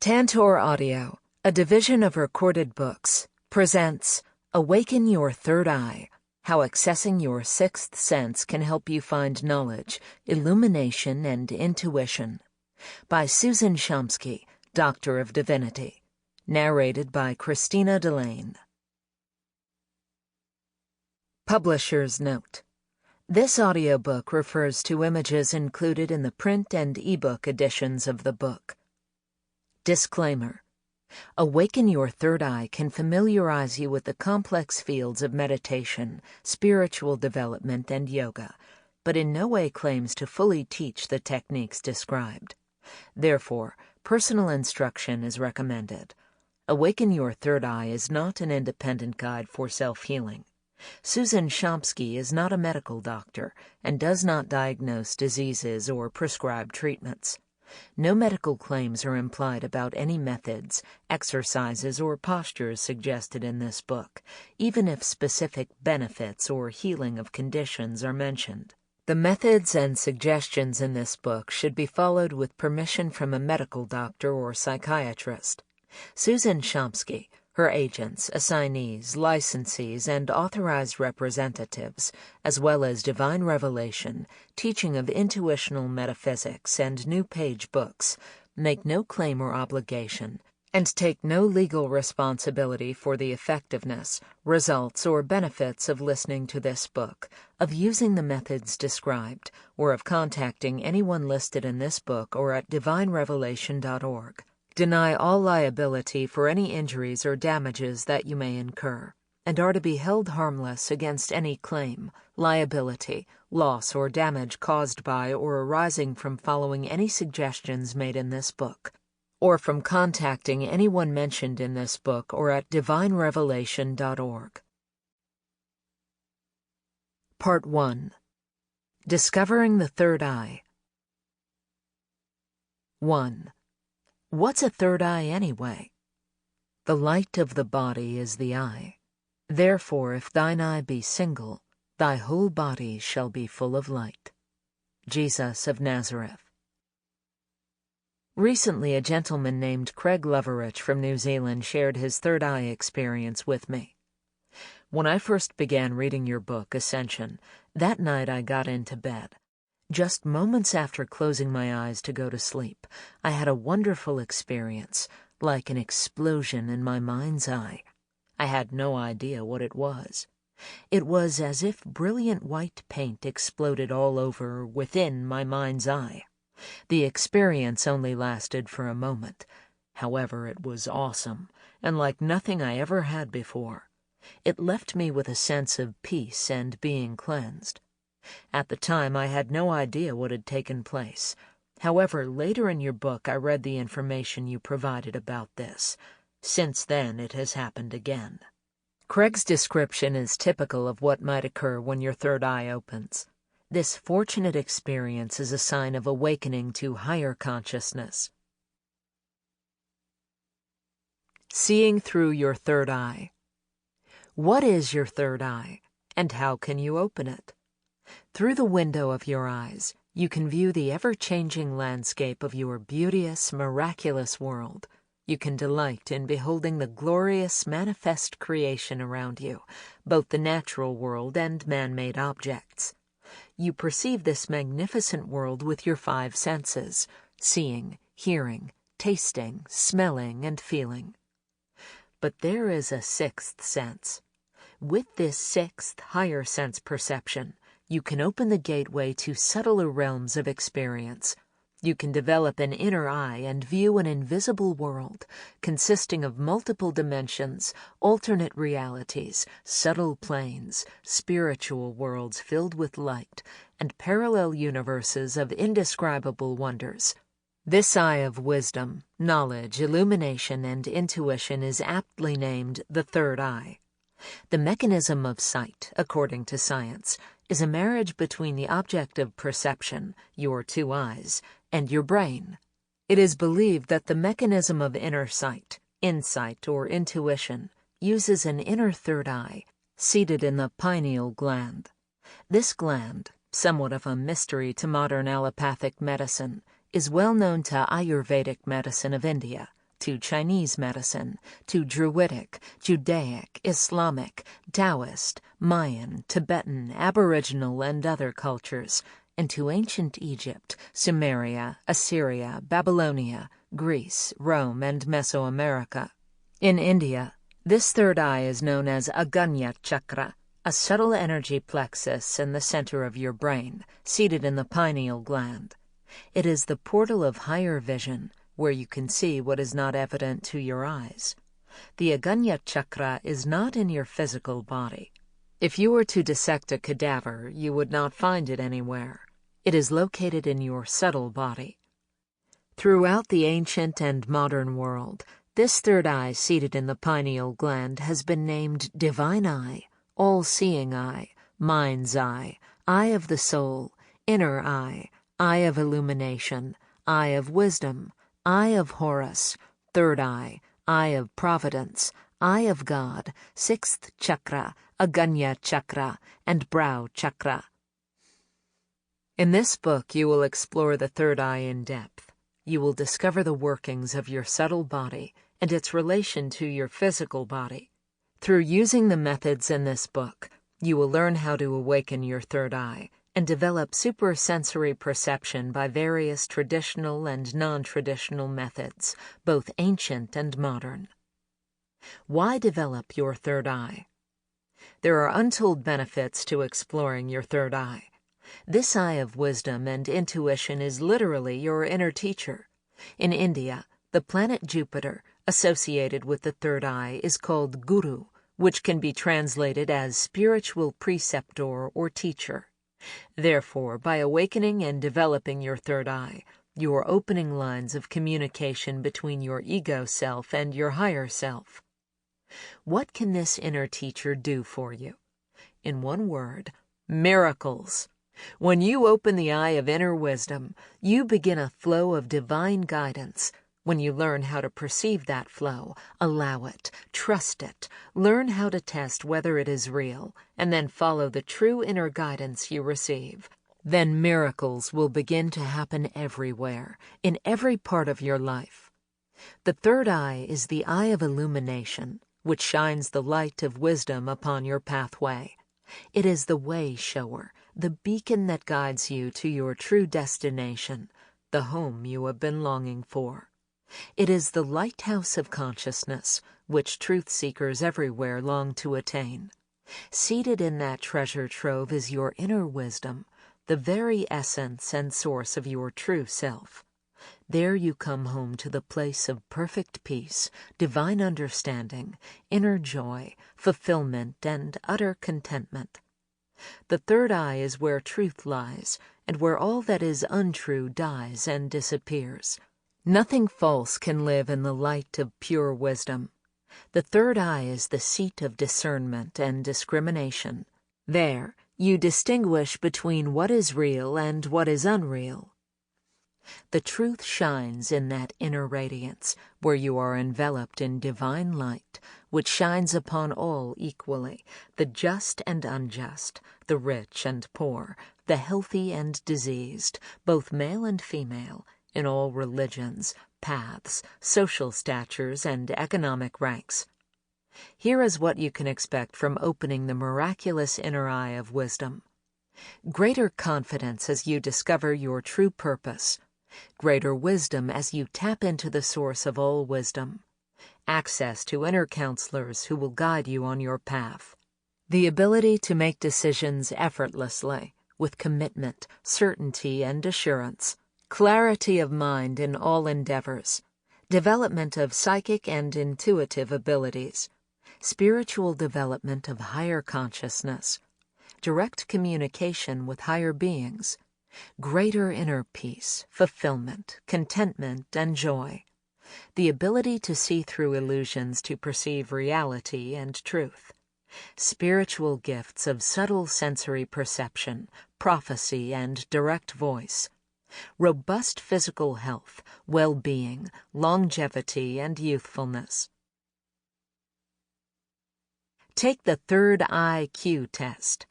Tantor Audio, a division of Recorded Books, presents Awaken Your Third Eye, How Accessing Your Sixth Sense Can Help You Find Knowledge, Illumination, and Intuition, by Susan Shumsky, Doctor of Divinity, narrated by Christina Delaine. Publisher's Note: this audiobook refers to images included in the print and ebook editions of the book. Disclaimer: Awaken Your Third Eye can familiarize you with the complex fields of meditation, spiritual development, and yoga, but in no way claims to fully teach the techniques described. Therefore, personal instruction is recommended. Awaken Your Third Eye is not an independent guide for self-healing. Susan Shumsky is not a medical doctor and does not diagnose diseases or prescribe treatments. No medical claims are implied about any methods, exercises, or postures suggested in this book, even if specific benefits or healing of conditions are mentioned. The methods and suggestions in this book should be followed with permission from a medical doctor or psychiatrist. Susan Shumsky, her agents, assignees, licensees, and authorized representatives, as well as Divine Revelation, teaching of intuitional metaphysics, and New Page books, make no claim or obligation, and take no legal responsibility for the effectiveness, results, or benefits of listening to this book, of using the methods described, or of contacting anyone listed in this book or at divinerevelation.org. Deny all liability for any injuries or damages that you may incur, and are to be held harmless against any claim, liability, loss, or damage caused by or arising from following any suggestions made in this book, or from contacting anyone mentioned in this book or at divinerevelation.org. Part 1. Discovering the Third Eye. 1. What's a third eye anyway? The light of the body is the eye. Therefore, if thine eye be single, thy whole body shall be full of light. Jesus of Nazareth. Recently, a gentleman named Craig Loverich from New Zealand shared his third eye experience with me. When I first began reading your book, Ascension, that night I got into bed. Just moments after closing my eyes to go to sleep, I had a wonderful experience, like an explosion in my mind's eye. I had no idea what it was. It was as if brilliant white paint exploded all over within my mind's eye. The experience only lasted for a moment. However, it was awesome, and like nothing I ever had before. It left me with a sense of peace and being cleansed. At the time, I had no idea what had taken place. However, later in your book, I read the information you provided about this. Since then, it has happened again. Craig's description is typical of what might occur when your third eye opens. This fortunate experience is a sign of awakening to higher consciousness. Seeing through your third eye. What is your third eye, and how can you open it? Through the window of your eyes, you can view the ever-changing landscape of your beauteous, miraculous world. You can delight in beholding the glorious manifest creation around you, both the natural world and man-made objects. You perceive this magnificent world with your five senses: seeing, hearing, tasting, smelling, and feeling. But there is a sixth sense. With this sixth, higher sense perception, you can open the gateway to subtler realms of experience. You can develop an inner eye and view an invisible world consisting of multiple dimensions, alternate realities, subtle planes, spiritual worlds filled with light, and parallel universes of indescribable wonders. This eye of wisdom, knowledge, illumination, and intuition is aptly named the third eye. The mechanism of sight, according to science, is a marriage between the object of perception, your two eyes, and your brain. It is believed that the mechanism of inner sight, insight, or intuition uses an inner third eye, seated in the pineal gland. This gland, somewhat of a mystery to modern allopathic medicine, is well known to Ayurvedic medicine of India, to Chinese medicine, to Druidic, Judaic, Islamic, Taoist, Mayan, Tibetan, Aboriginal, and other cultures, and to ancient Egypt, Sumeria, Assyria, Babylonia, Greece, Rome, and Mesoamerica. In India, this third eye is known as Agnya chakra, a subtle energy plexus in the center of your brain, seated in the pineal gland. It is the portal of higher vision, where you can see what is not evident to your eyes. The Agnya chakra is not in your physical body. If you were to dissect a cadaver, you would not find it anywhere. It is located in your subtle body. Throughout the ancient and modern world, this third eye seated in the pineal gland has been named Divine Eye, All-Seeing Eye, Mind's Eye, Eye of the Soul, Inner Eye, Eye of Illumination, Eye of Wisdom, Eye of Horus, Third Eye, Eye of Providence, Eye of God, Sixth Chakra, Agnya Chakra, and Brow Chakra. In this book, you will explore the third eye in depth. You will discover the workings of your subtle body and its relation to your physical body. Through using the methods in this book, you will learn how to awaken your third eye and develop supersensory perception by various traditional and non-traditional methods, both ancient and modern. Why develop your third eye? There are untold benefits to exploring your third eye. This eye of wisdom and intuition is literally your inner teacher. In India, the planet Jupiter, associated with the third eye, is called Guru, which can be translated as spiritual preceptor or teacher. Therefore, by awakening and developing your third eye, you are opening lines of communication between your ego self and your higher self. What can this inner teacher do for you? In one word, miracles. When you open the eye of inner wisdom, you begin a flow of divine guidance. When you learn how to perceive that flow, allow it, trust it, learn how to test whether it is real, and then follow the true inner guidance you receive. Then miracles will begin to happen everywhere, in every part of your life. The third eye is the eye of illumination, which shines the light of wisdom upon your pathway. It is the way shower, the beacon that guides you to your true destination, the home you have been longing for. It is the lighthouse of consciousness, which truth seekers everywhere long to attain. Seated in that treasure trove is your inner wisdom, the very essence and source of your true self. There you come home to the place of perfect peace, divine understanding, inner joy, fulfillment, and utter contentment. The third eye is where truth lies, and where all that is untrue dies and disappears. Nothing false can live in the light of pure wisdom. The third eye is the seat of discernment and discrimination. There, you distinguish between what is real and what is unreal. The truth shines in that inner radiance, where you are enveloped in divine light, which shines upon all equally, the just and unjust, the rich and poor, the healthy and diseased, both male and female, in all religions, paths, social statures, and economic ranks. Here is what you can expect from opening the miraculous inner eye of wisdom. Greater confidence as you discover your true purpose. Greater wisdom as you tap into the source of all wisdom. Access to inner counselors who will guide you on your path. The ability to make decisions effortlessly, with commitment, certainty, and assurance. Clarity of mind in all endeavors. Development of psychic and intuitive abilities. Spiritual development of higher consciousness. Direct communication with higher beings. Greater inner peace, fulfillment, contentment, and joy. The ability to see through illusions to perceive reality and truth. Spiritual gifts of subtle sensory perception, prophecy, and direct voice. Robust physical health, well-being, longevity, and youthfulness. Take the third IQ test.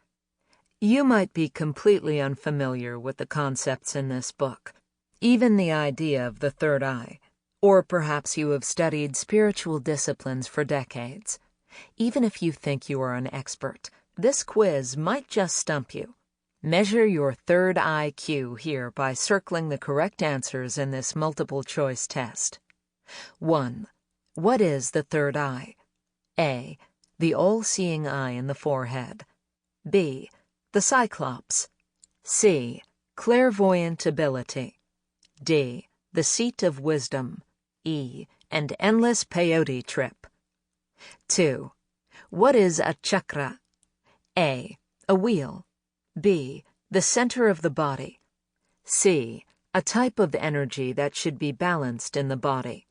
You might be completely unfamiliar with the concepts in this book, even the idea of the third eye. Or perhaps you have studied spiritual disciplines for decades. Even if you think you are an expert, this quiz might just stump you. Measure your third eye Q here by circling the correct answers in this multiple-choice test. 1. What is the third eye? A. The all-seeing eye in the forehead. B. The Cyclops. C. Clairvoyant ability. D. The seat of wisdom. E. An endless peyote trip. 2. What is a chakra? A. A wheel. B. The center of the body. C. A type of energy that should be balanced in the body.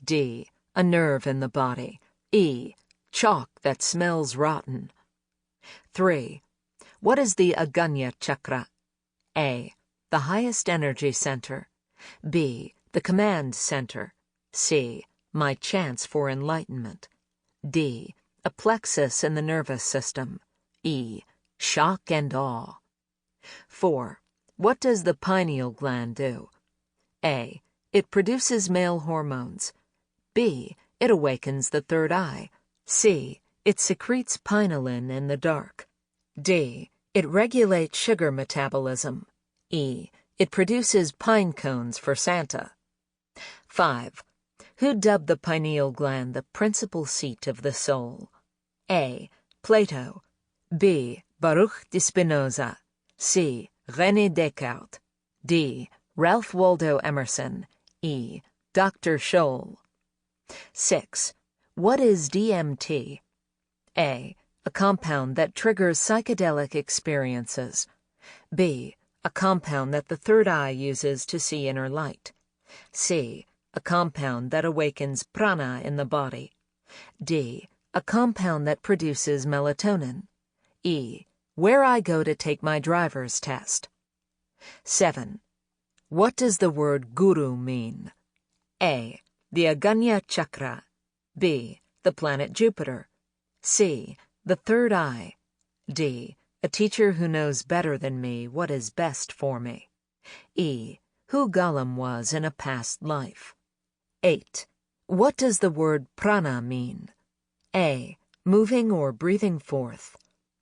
D. A nerve in the body. E. Chalk that smells rotten. 3. What is the Aganya chakra? A. The highest energy center. B. The command center. C. My chance for enlightenment. D. A plexus in the nervous system. E. Shock and awe. 4. What does the pineal gland do? A. It produces male hormones. B. It awakens the third eye. C. It secretes pinolin in the dark. D. It regulates sugar metabolism. E. It produces pine cones for Santa. 5. Who dubbed the pineal gland the principal seat of the soul? A. Plato. B. Baruch de Spinoza. C. René Descartes. D. Ralph Waldo Emerson. E. Dr. Scholl. 6. What is DMT? A. A compound that triggers psychedelic experiences. B. A compound that the third eye uses to see inner light. C. A compound that awakens prana in the body. D. A compound that produces melatonin. E. Where I go to take my driver's test. 7. What does the word guru mean? A. The Aganya chakra. B. The planet Jupiter. C. The third eye. D. A teacher who knows better than me what is best for me. E. Who Gollum was in a past life. 8. What does the word prana mean? A. Moving or breathing forth.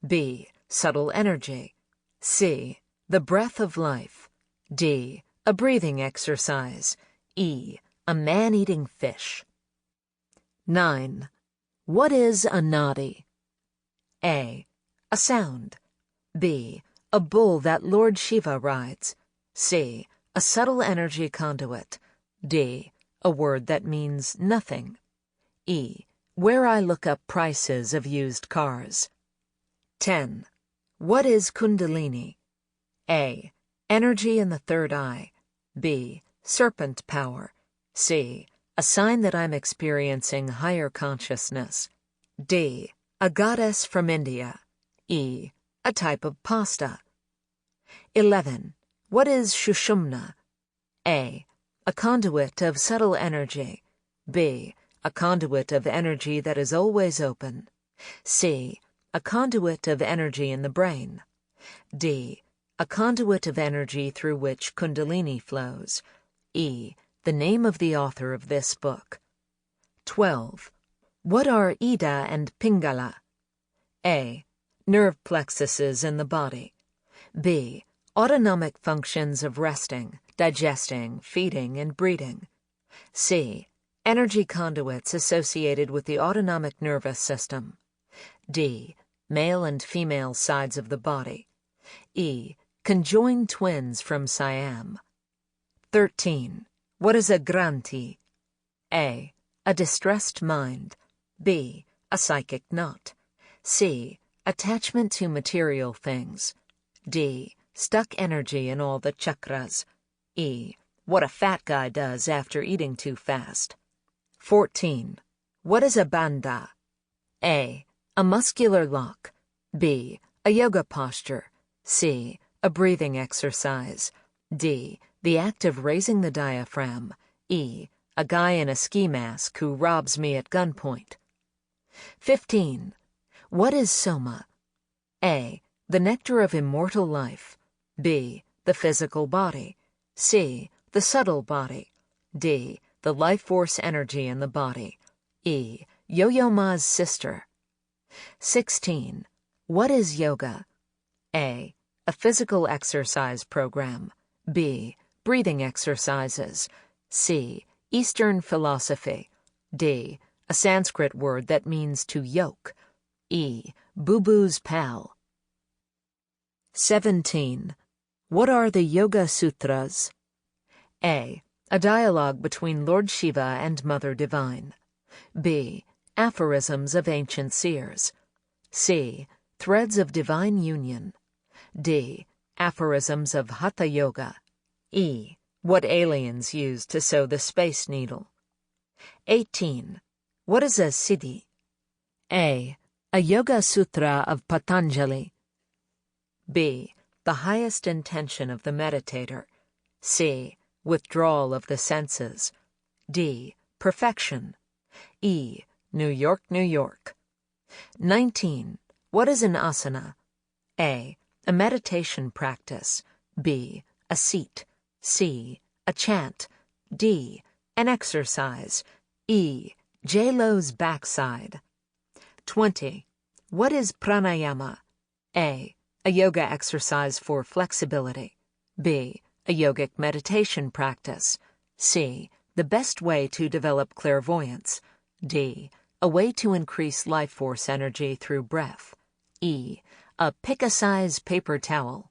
B. Subtle energy. C. The breath of life. D. A breathing exercise. E. A man-eating fish. 9. What is a nadi? A. A sound. B. A bull that Lord Shiva rides. C. A subtle energy conduit. D. A word that means nothing. E. Where I look up prices of used cars. 10. What is Kundalini? A. Energy in the third eye. B. Serpent power. C. A sign that I'm experiencing higher consciousness. D. A goddess from India. E. A type of pasta. 11. What is Shushumna? A. A conduit of subtle energy. B. A conduit of energy that is always open. C. A conduit of energy in the brain. D. A conduit of energy through which Kundalini flows. E. The name of the author of this book. 12. What are Ida and Pingala? A. Nerve plexuses in the body. B. Autonomic functions of resting, digesting, feeding, and breeding. C. Energy conduits associated with the autonomic nervous system. D. Male and female sides of the body. E. Conjoined twins from Siam. 13. What is a granti? A. A distressed mind. B. A psychic knot. C. Attachment to material things. D. Stuck energy in all the chakras. E. What a fat guy does after eating too fast. 14. What is a bandha? A. A muscular lock. B. A yoga posture. C. A breathing exercise. D. The act of raising the diaphragm. E. A guy in a ski mask who robs me at gunpoint. 15. What is soma? A. The nectar of immortal life. B. The physical body. C. The subtle body. D. The the life force energy in the body. E. Yo-Yo Ma's sister. 16. What is yoga? A. A physical exercise program. B. Breathing exercises. C. Eastern philosophy. D. A Sanskrit word that means to yoke. E. Boo-Boo's pal. 17. What are the Yoga Sutras? A. A dialogue between Lord Shiva and Mother Divine. B. Aphorisms of ancient seers. C. Threads of divine union. D. Aphorisms of Hatha Yoga. E. What aliens use to sew the space needle. 18. What is a siddhi? A. A Yoga Sutra of Patanjali. B. The highest intention of the meditator. C. Withdrawal of the senses. D. Perfection. E. New York, New York. 19. What is an asana? A. A meditation practice. B. A seat. C. A chant. D. An exercise. E. J-Lo's backside. 20. What is pranayama? A. A yoga exercise for flexibility. B. A yogic meditation practice. C. The best way to develop clairvoyance. D. A way to increase life force energy through breath. E. A pick-a-size paper towel.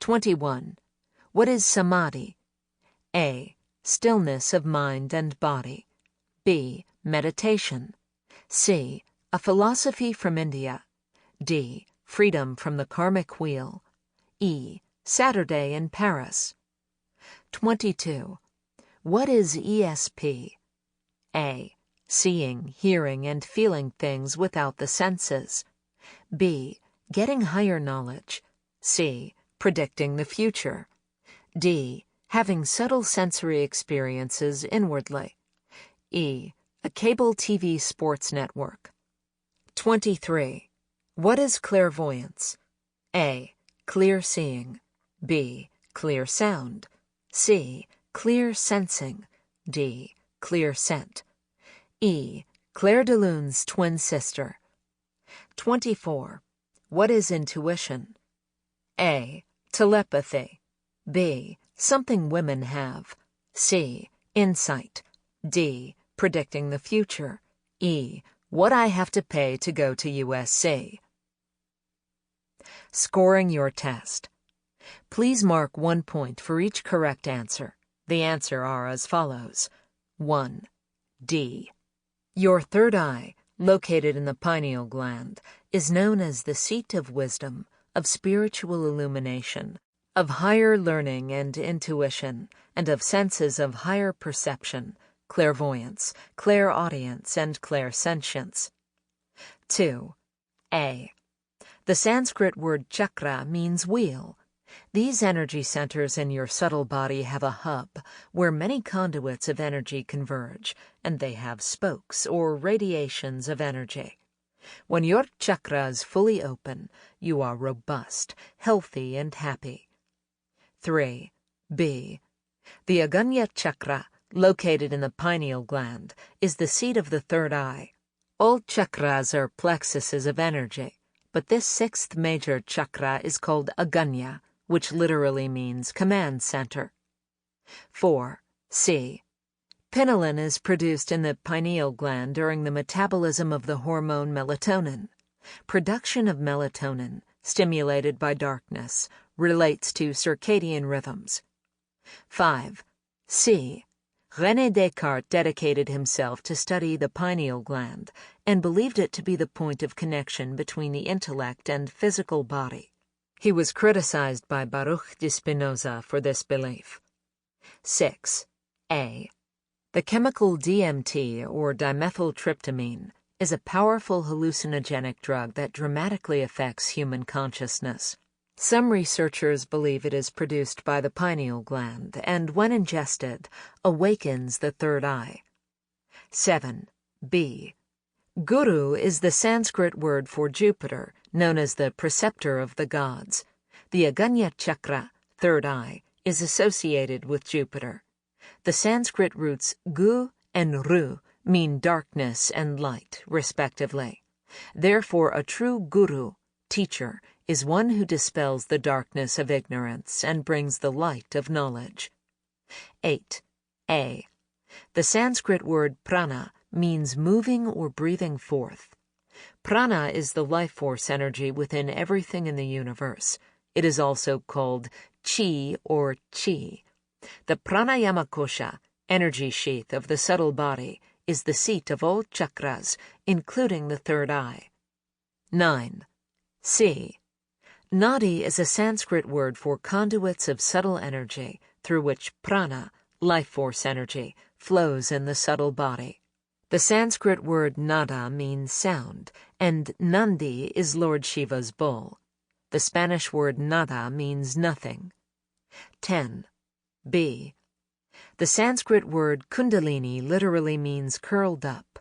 21. What is samadhi? A. Stillness of mind and body. B. Meditation. C. A philosophy from India. D. Freedom from the karmic wheel. E. Saturday in Paris. 22. What is ESP? A. Seeing, hearing, and feeling things without the senses. B. Getting higher knowledge. C. Predicting the future. D. Having subtle sensory experiences inwardly. E. A cable TV sports network. 23. What is clairvoyance? A. Clear seeing. B. Clear sound. C. Clear sensing. D. Clear scent. E. Claire de Lune's twin sister. 24. What is intuition? A. Telepathy. B. Something women have. C. Insight. D. Predicting the future. E. What I have to pay to go to USC. Scoring your test. Please mark 1 point for each correct answer. The answers are as follows. 1. D. Your third eye, located in the pineal gland, is known as the seat of wisdom, of spiritual illumination, of higher learning and intuition, and of senses of higher perception, clairvoyance, clairaudience, and clairsentience. 2. A. The Sanskrit word chakra means wheel. These energy centers in your subtle body have a hub where many conduits of energy converge, and they have spokes or radiations of energy. When your chakra is fully open, you are robust, healthy, and happy. 3. B. The Agnya chakra, located in the pineal gland, is the seat of the third eye. All chakras are plexuses of energy, but this sixth major chakra is called Agnya, which literally means command center. 4. C. Pinolin is produced in the pineal gland during the metabolism of the hormone melatonin. Production of melatonin, stimulated by darkness, relates to circadian rhythms. 5. C. René Descartes dedicated himself to study the pineal gland and believed it to be the point of connection between the intellect and physical body. He was criticized by Baruch de Spinoza for this belief. 6. A. The chemical DMT, or dimethyltryptamine, is a powerful hallucinogenic drug that dramatically affects human consciousness. Some researchers believe it is produced by the pineal gland and, when ingested, awakens the third eye. 7. B. Guru is the Sanskrit word for Jupiter, known as the preceptor of the gods. The Agnya chakra, third eye, is associated with Jupiter. The Sanskrit roots gu and ru mean darkness and light, respectively. Therefore, a true guru, teacher, is one who dispels the darkness of ignorance and brings the light of knowledge. 8. A. The Sanskrit word prana means moving or breathing forth. Prana is the life force energy within everything in the universe. It is also called chi or chi. The pranayama kosha, energy sheath of the subtle body, is the seat of all chakras, including the third eye. 9. C. Nadi is a Sanskrit word for conduits of subtle energy through which prana, life force energy, flows in the subtle body. The Sanskrit word nada means sound, and Nandi is Lord Shiva's bull. The Spanish word nada means nothing. 10. B. The Sanskrit word kundalini literally means curled up.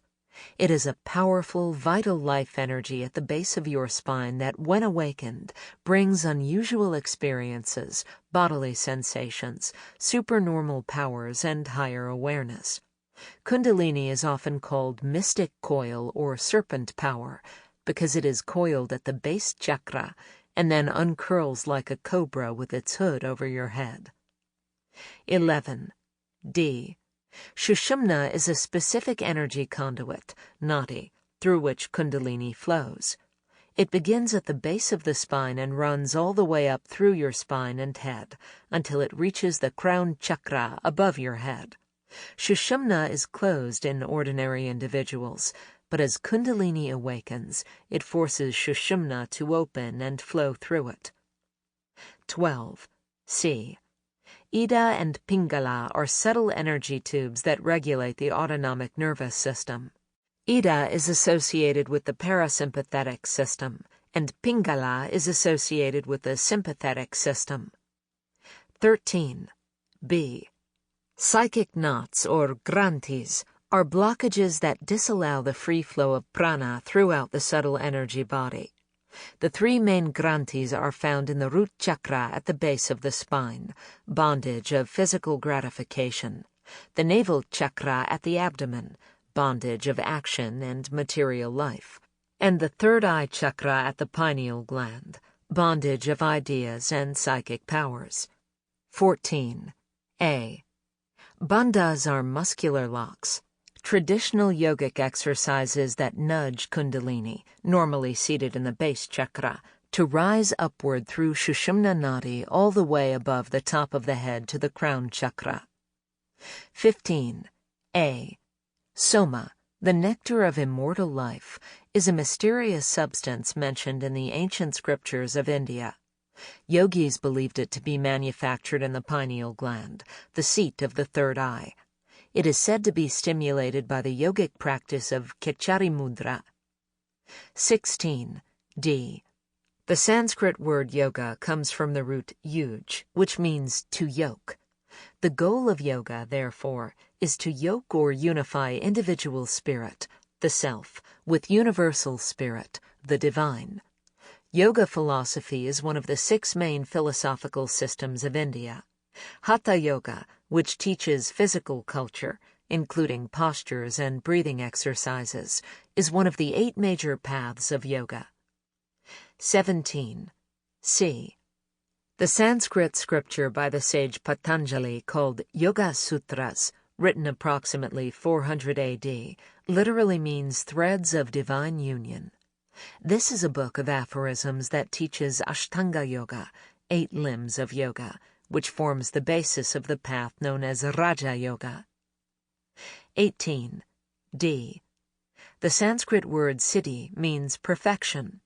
It is a powerful, vital life energy at the base of your spine that, when awakened, brings unusual experiences, bodily sensations, supernormal powers, and higher awareness. Kundalini is often called mystic coil or serpent power because it is coiled at the base chakra and then uncurls like a cobra with its hood over your head. 11. D. Sushumna is a specific energy conduit, nadi, through which kundalini flows. It begins at the base of the spine and runs all the way up through your spine and head until it reaches the crown chakra above your head. Sushumna is closed in ordinary individuals, but as kundalini awakens, it forces Sushumna to open and flow through it. 12. C. Ida and Pingala are subtle energy tubes that regulate the autonomic nervous system. Ida is associated with the parasympathetic system, and Pingala is associated with the sympathetic system. 13. B. Psychic knots, or granthis, are blockages that disallow the free flow of prana throughout the subtle energy body. The three main granthis are found in the root chakra at the base of the spine, bondage of physical gratification, the navel chakra at the abdomen, bondage of action and material life, and the third eye chakra at the pineal gland, bondage of ideas and psychic powers. 14. A. Bandhas are muscular locks, traditional yogic exercises that nudge kundalini, normally seated in the base chakra, to rise upward through Sushumna Nadi all the way above the top of the head to the crown chakra. 15. A. Soma, the nectar of immortal life, is a mysterious substance mentioned in the ancient scriptures of India. Yogis believed it to be manufactured in the pineal gland, the seat of the third eye. It is said to be stimulated by the yogic practice of Kechari Mudra. 16. D. The Sanskrit word yoga comes from the root yuj, which means to yoke. The goal of yoga, therefore, is to yoke or unify individual spirit, the self, with universal spirit, the divine. Yoga philosophy is one of the 6 main philosophical systems of India. Hatha Yoga, which teaches physical culture, including postures and breathing exercises, is one of the 8 major paths of yoga. 17. C. The Sanskrit scripture by the sage Patanjali called Yoga Sutras, written approximately 400 AD, literally means threads of divine union. This is a book of aphorisms that teaches Ashtanga Yoga, 8 limbs of yoga, which forms the basis of the path known as Raja Yoga. 18. D. The Sanskrit word siddhi means perfection.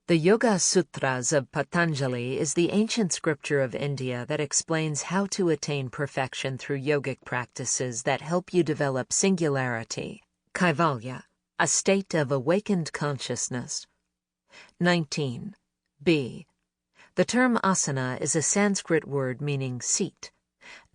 The Yoga Sutras of Patanjali is the ancient scripture of India that explains how to attain perfection through yogic practices that help you develop singularity, kaivalya, a state of awakened consciousness. 19. B. The term asana is a Sanskrit word meaning seat.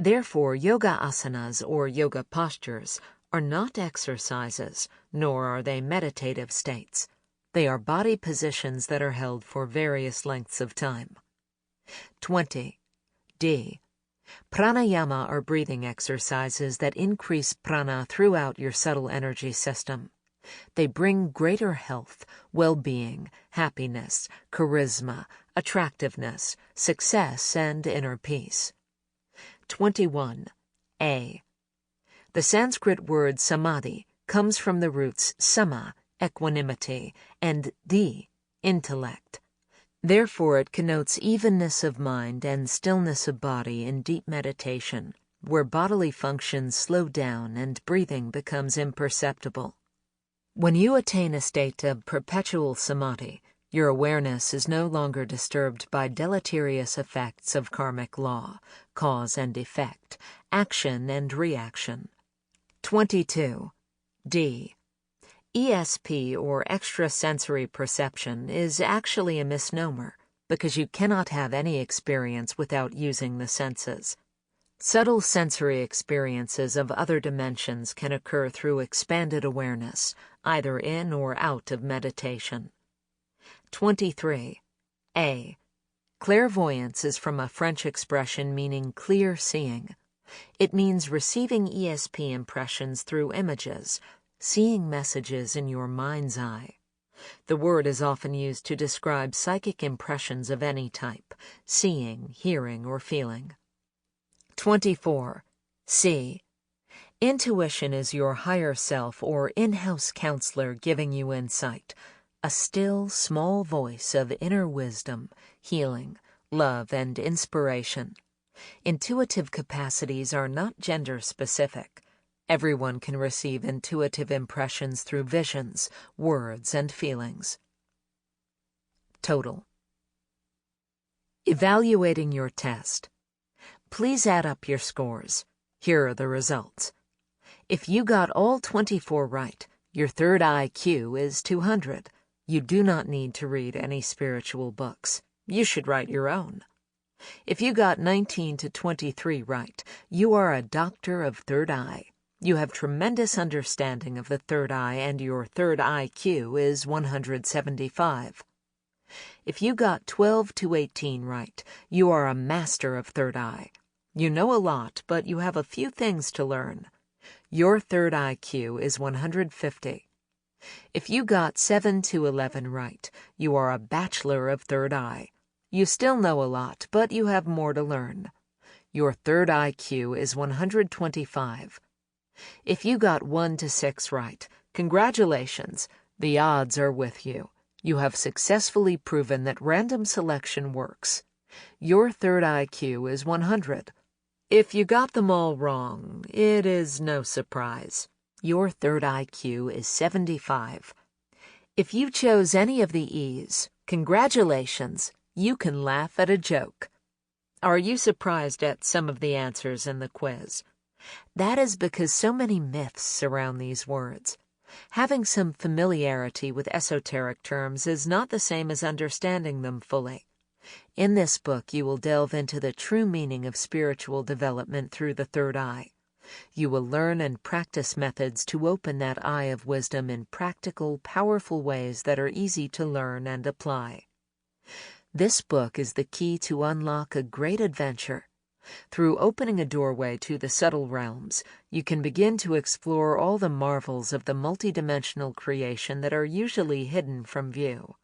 Therefore, yoga asanas, or yoga postures, are not exercises, nor are they meditative states. They are body positions that are held for various lengths of time. 20. D. Pranayama are breathing exercises that increase prana throughout your subtle energy system. They bring greater health, well-being, happiness, charisma, attractiveness, success, and inner peace. 21. A. The Sanskrit word samadhi comes from the roots sama, equanimity, and di, intellect. Therefore it connotes evenness of mind and stillness of body in deep meditation, where bodily functions slow down and breathing becomes imperceptible. When you attain a state of perpetual samadhi, your awareness is no longer disturbed by deleterious effects of karmic law, cause and effect, action and reaction. 22. D. ESP, or extrasensory perception, is actually a misnomer because you cannot have any experience without using the senses. Subtle sensory experiences of other dimensions can occur through expanded awareness, either in or out of meditation. 23. A. Clairvoyance is from a French expression meaning clear seeing. It means receiving ESP impressions through images, seeing messages in your mind's eye. The word is often used to describe psychic impressions of any type, seeing, hearing, or feeling. 24. C. Intuition is your higher self or in-house counselor giving you insight, a still, small voice of inner wisdom, healing, love, and inspiration. Intuitive capacities are not gender-specific. Everyone can receive intuitive impressions through visions, words, and feelings. Total. Evaluating your test. Please add up your scores. Here are the results. If you got all 24 right, your third IQ is 200. You do not need to read any spiritual books. You should write your own. If you got 19 to 23 right, you are a doctor of third eye. You have tremendous understanding of the third eye, and your third IQ is 175. If you got 12 to 18 right, you are a master of third eye. You know a lot, but you have a few things to learn. Your third IQ is 150. If you got 7 to 11 right, you are a bachelor of third eye. You still know a lot, but you have more to learn. Your third IQ is 125. If you got 1 to 6 right, congratulations, the odds are with you. You have successfully proven that random selection works. Your third IQ is 100. If you got them all wrong, it is no surprise. Your third IQ is 75. If you chose any of the E's, congratulations, you can laugh at a joke. Are you surprised at some of the answers in the quiz? That is because so many myths surround these words. Having some familiarity with esoteric terms is not the same as understanding them fully. In this book, you will delve into the true meaning of spiritual development through the third eye. You will learn and practice methods to open that eye of wisdom in practical, powerful ways that are easy to learn and apply. This book is the key to unlock a great adventure. Through opening a doorway to the subtle realms, you can begin to explore all the marvels of the multidimensional creation that are usually hidden from view.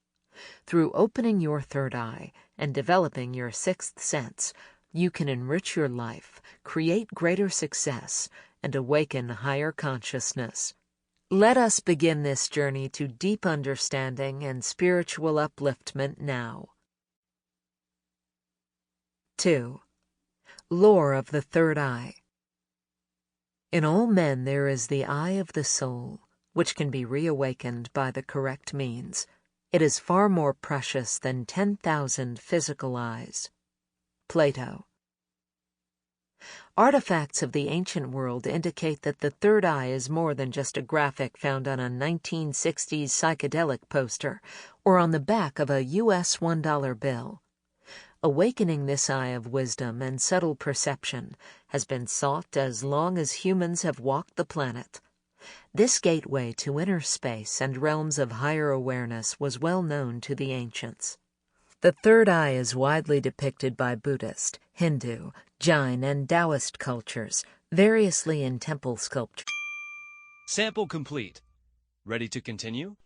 Through opening your third eye and developing your sixth sense, you can enrich your life, create greater success, and awaken higher consciousness. Let us begin this journey to deep understanding and spiritual upliftment now. 2. Lore of the Third Eye. In all men there is the eye of the soul, which can be reawakened by the correct means. It is far more precious than 10,000 physical eyes. Plato. Artifacts of the ancient world indicate that the third eye is more than just a graphic found on a 1960s psychedelic poster or on the back of a US $1 bill. Awakening this eye of wisdom and subtle perception has been sought as long as humans have walked the planet. This gateway to inner space and realms of higher awareness was well known to the ancients. The third eye is widely depicted by Buddhist, Hindu, Jain, and Taoist cultures, variously in temple sculpture. Sample complete. Ready to continue?